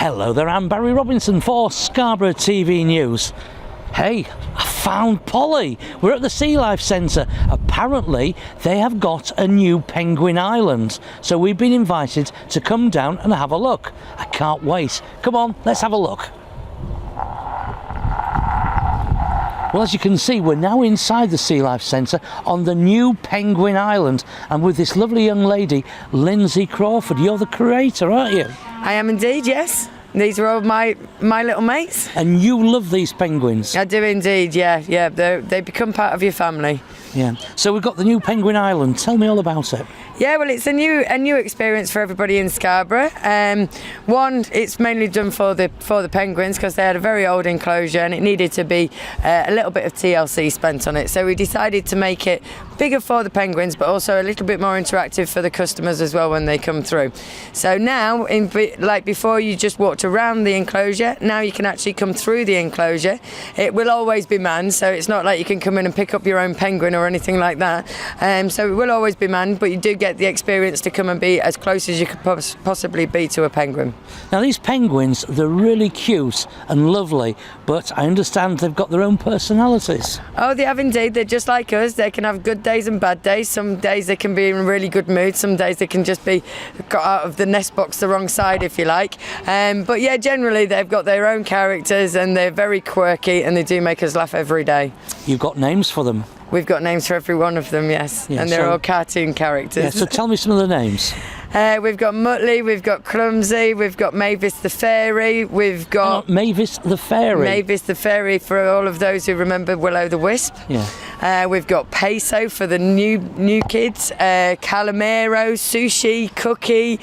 Hello there, I'm Barry Robinson for Scarborough TV News. Hey, I found Polly. We're at the Sea Life Centre. Apparently, they have got a new penguin island. So we've been invited to come down and have a look. I can't wait. Come on, let's have a look. Well, as you can see, we're now inside the Sea Life Centre on the new Penguin Island, and with this lovely young lady, Lindsey Crawforrd. You're the curator, aren't you? I am indeed, yes. These are all my little mates. And you love these penguins? I do indeed, yeah. They become part of your family. Yeah. So we've got the new Penguin Island. Tell me all about it. Yeah, well, it's a new experience for everybody in Scarborough. One, it's mainly done for the penguins because they had a very old enclosure and it needed to be a little bit of TLC spent on it. So we decided to make it bigger for the penguins, but also a little bit more interactive for the customers as well when they come through. So now, like before, you just walked around the enclosure. Now you can actually come through the enclosure. It will always be manned, so it's not like you can come in and pick up your own penguin or anything like that. So it will always be manned, but you do get the experience to come and be as close as you could possibly be to a penguin. Now these penguins, they're really cute and lovely, but I understand they've got their own personalities. Oh, they have indeed. They're just like us. They can have good days and bad days. Some days they can be in a really good mood. Some days they can just be got out of the nest box the wrong side, if you like. But yeah, generally they've got their own characters and they're very quirky and they do make us laugh every day. You've got names for them? We've got names for every one of them, yes. Yeah, and they're all cartoon characters. Yeah, so tell me some of the names. We've got Muttley, we've got Clumsy, we've got Mavis the Fairy, we've got... Mavis the Fairy? Mavis the Fairy for all of those who remember Will-O-the-Wisp. Yeah. We've got Peso for the new kids, Calamero, Sushi, Cookie,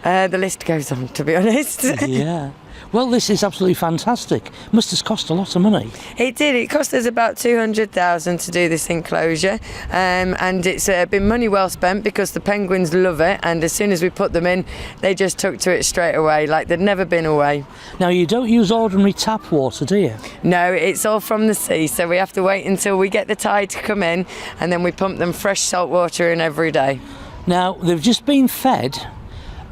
the list goes on, to be honest. Yeah. Well, this is absolutely fantastic. Must have cost a lot of money. It did. It cost us about $200,000 to do this enclosure, and it's been money well spent because the penguins love it. And as soon as we put them in, they just took to it straight away, like they'd never been away. Now, you don't use ordinary tap water, do you? No, it's all from the sea, so we have to wait until we get the tide to come in, and then we pump them fresh salt water in every day. Now, they've just been fed.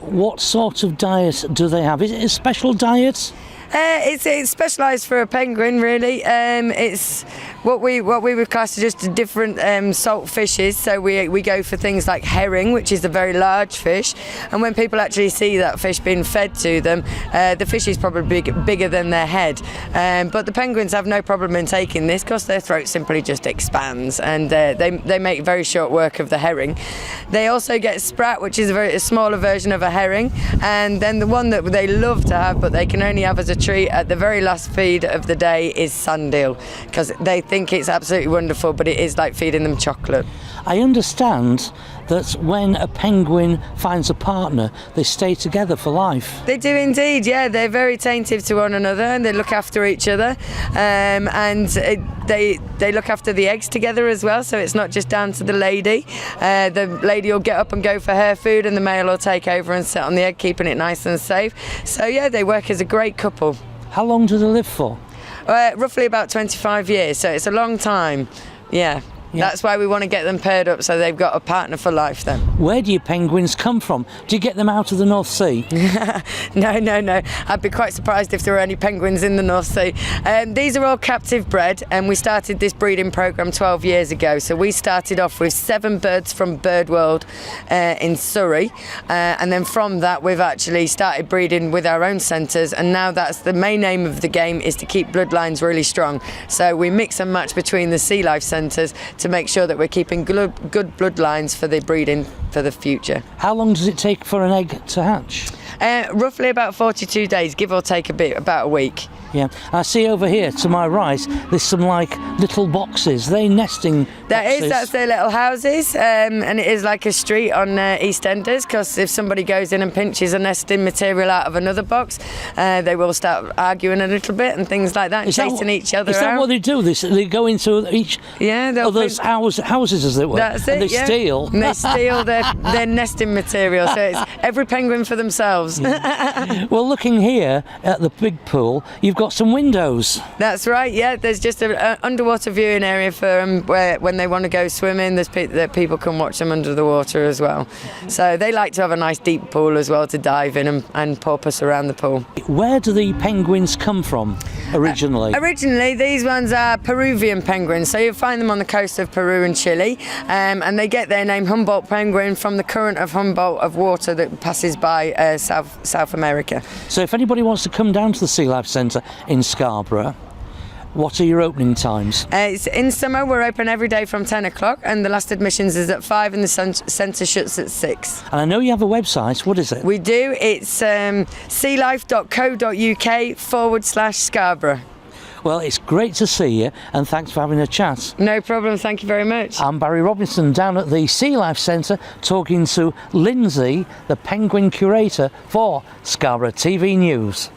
What sort of diet do they have? Is it a special diet? It's specialised for a penguin, really. It's what we would class as just different salt fishes. So we go for things like herring, which is a very large fish. And when people actually see that fish being fed to them, the fish is probably bigger than their head. But the penguins have no problem in taking this because their throat simply just expands, and they make very short work of the herring. They also get sprat, which is a smaller version of a herring, and then the one that they love to have, but they can only have as a treat at the very last feed of the day, is sandeel, because they think it's absolutely wonderful, but it is like feeding them chocolate. I understand that when a penguin finds a partner, they stay together for life. They do indeed, yeah. They're very attentive to one another and they look after each other, and they look after the eggs together as well, so it's not just down to the lady. The lady will get up and go for her food and the male will take over and sit on the egg, keeping it nice and safe. So yeah, they work as a great couple. How long do they live for? Roughly about 25 years, so it's a long time, yeah. That's why we want to get them paired up so they've got a partner for life then. Where do your penguins come from? Do you get them out of the North Sea? No. I'd be quite surprised if there were any penguins in the North Sea. These are all captive bred, and we started this breeding programme 12 years ago. So we started off with 7 birds from Bird World in Surrey, and then from that we've actually started breeding with our own centres, and now that's the main aim of the game, is to keep bloodlines really strong. So we mix and match between the Sea Life centres to make sure that we're keeping good bloodlines for the breeding for the future. How long does it take for an egg to hatch? Roughly about 42 days, give or take a bit, about a week. Yeah, I see over here to my right, there's some like little boxes. They nesting boxes. That's their little houses, and it is like a street on EastEnders, because if somebody goes in and pinches a nesting material out of another box, they will start arguing a little bit and things like that, chasing each other out. Is that what they do? They go into each other's houses, as it were. That's it, and they steal. And they steal their nesting material, so it's every penguin for themselves. Yeah. Well, looking here at the big pool, you've got Yeah. got some windows. That's right. Yeah, there's just an underwater viewing area for them where when they want to go swimming, that people can watch them under the water as well. So they like to have a nice deep pool as well to dive in and porpoise around the pool. Where do the penguins come from originally? Originally, these ones are Peruvian penguins, so you'll find them on the coast of Peru and Chile, and they get their name Humboldt penguin from the current of Humboldt of water that passes by South America. So if anybody wants to come down to the Sea Life Centre in Scarborough, what are your opening times? It's in summer, we're open every day from 10 o'clock, and the last admissions is at 5 and the centre shuts at 6. And I know you have a website. What is it? We do. It's sealife.co.uk/Scarborough. Well, it's great to see you, and thanks for having a chat. No problem, thank you very much. I'm Barry Robinson down at the Sea Life Centre talking to Lindsey, the penguin curator for Scarborough TV News.